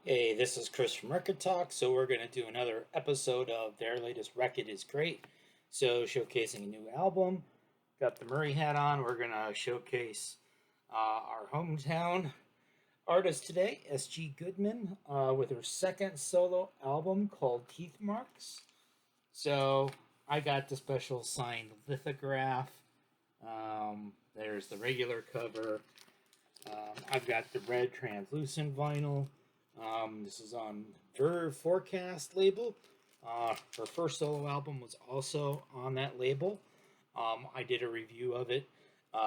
Hey, this is Chris from Rekkid Talk. So we're going to do another episode of their latest Rekkid is Great. So showcasing a new album. Got the Murray hat on. We're going to showcase our hometown artist today, S.G. Goodman, with her second solo album called Teeth Marks. So I got the special signed lithograph. There's the regular cover. I've got the red translucent vinyl. This is on Verve Forecast label. Her first solo album was also on that label. I did a review of it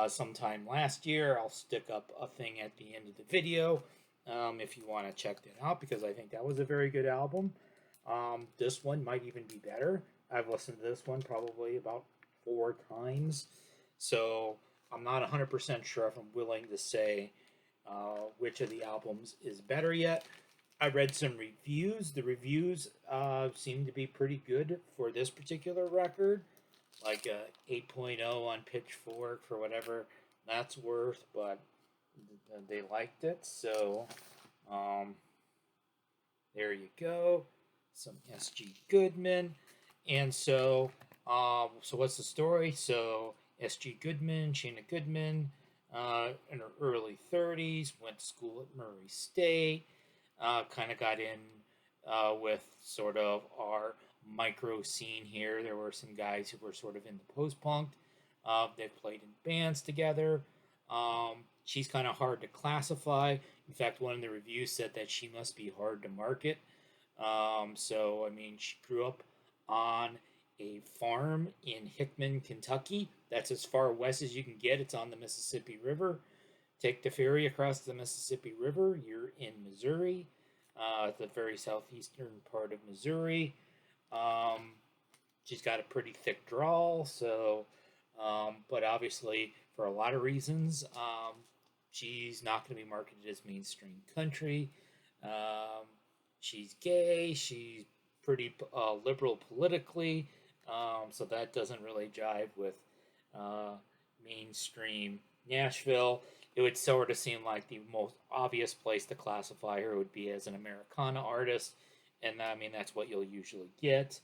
sometime last year. I'll stick up a thing at the end of the video if you want to check that out because I think that was a very good album. This one might even be better. I've listened to this one probably about 4 times. So I'm not 100% sure if I'm willing to say which of the albums is better yet. I read some reviews. The reviews seem to be pretty good for this particular record, like a 8.0 on Pitchfork for whatever that's worth, but they liked it. So um, there you go. Some S.G. Goodman. And so what's the story? So S.G. Goodman, Sheena Goodman, in her early 30s, went to school at Murray State, kind of got in with sort of our micro scene here. There were some guys who were sort of in the post punk. They played in bands together. She's kind of hard to classify. In fact, one of the reviews said that she must be hard to market. So, I mean, she grew up on a farm in Hickman, Kentucky. That's as far west as you can get. It's on the Mississippi River. Take the ferry across the Mississippi River. You're in Missouri, the very southeastern part of Missouri. Um, she's got a pretty thick drawl, but obviously, for a lot of reasons, she's not going to be marketed as mainstream country. Um, she's gay. She's pretty liberal politically, so that doesn't really jive with uh, mainstream Nashville. It would sort of seem like the most obvious place to classify her would be as an Americana artist, and I mean that's what you'll usually get.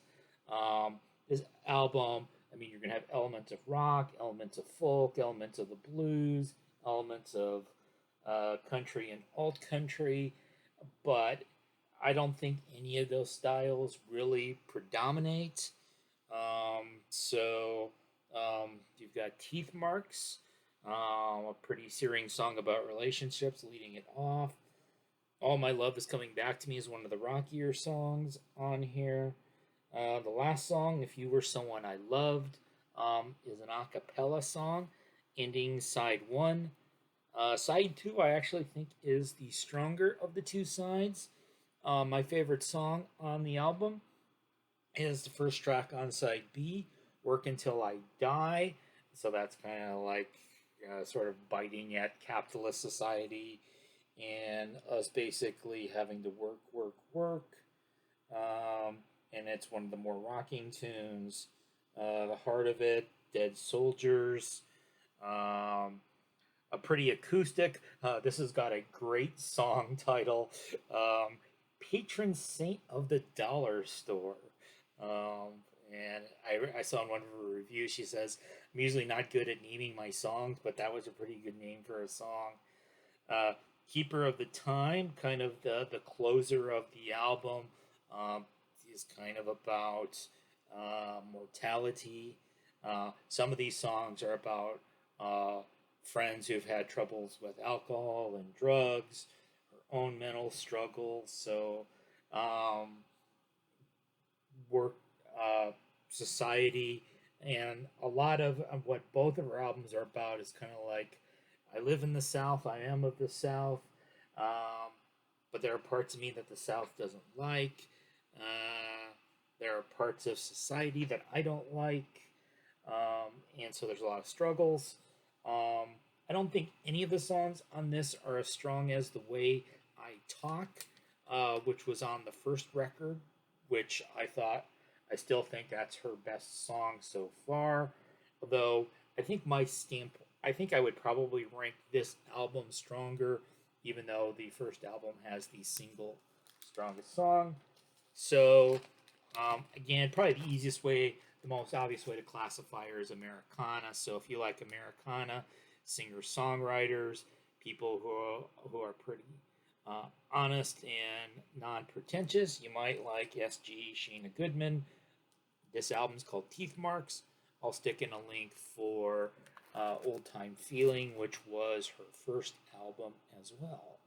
This album, I mean, you're gonna have elements of rock, elements of folk, elements of the blues, elements of country and alt country, but I don't think any of those styles really predominate. You've got Teeth Marks, a pretty searing song about relationships leading it off. All My Love Is Coming Back to Me is one of the rockier songs on here. The last song, If You Were Someone I Loved, is an a cappella song ending side one. Side two, I actually think, is the stronger of the two sides. My favorite song on the album is the first track on side B, Work Until I Die. So that's kind of like sort of biting at capitalist society and us basically having to work, work, work. And it's one of the more rocking tunes. The heart of it, Dead Soldiers. A pretty acoustic. This has got a great song title. Patron Saint of the Dollar Store. And I saw in one of her reviews, she says, I'm usually not good at naming my songs, but that was a pretty good name for a song. Uh, Keeper of the Time, kind of the closer of the album, is kind of about mortality. Some of these songs are about friends who've had troubles with alcohol and drugs, her own mental struggles. So, work, society, and a lot of what both of our albums are about is kind of like I live in the South, I am of the South, but there are parts of me that the South doesn't like. There are parts of society that I don't like, and so there's a lot of struggles. I don't think any of the songs on this are as strong as The Way I Talk, which was on the first record, which I still think that's her best song so far. Although I think I would probably rank this album stronger, even though the first album has the single strongest song. So, again, probably the easiest way, the most obvious way to classify her is Americana. So if you like Americana, singer-songwriters, people who are pretty honest and non-pretentious, you might like SG Sheena Goodman. This album's called Teeth Marks. I'll stick in a link for Old Time Feeling, which was her first album as well.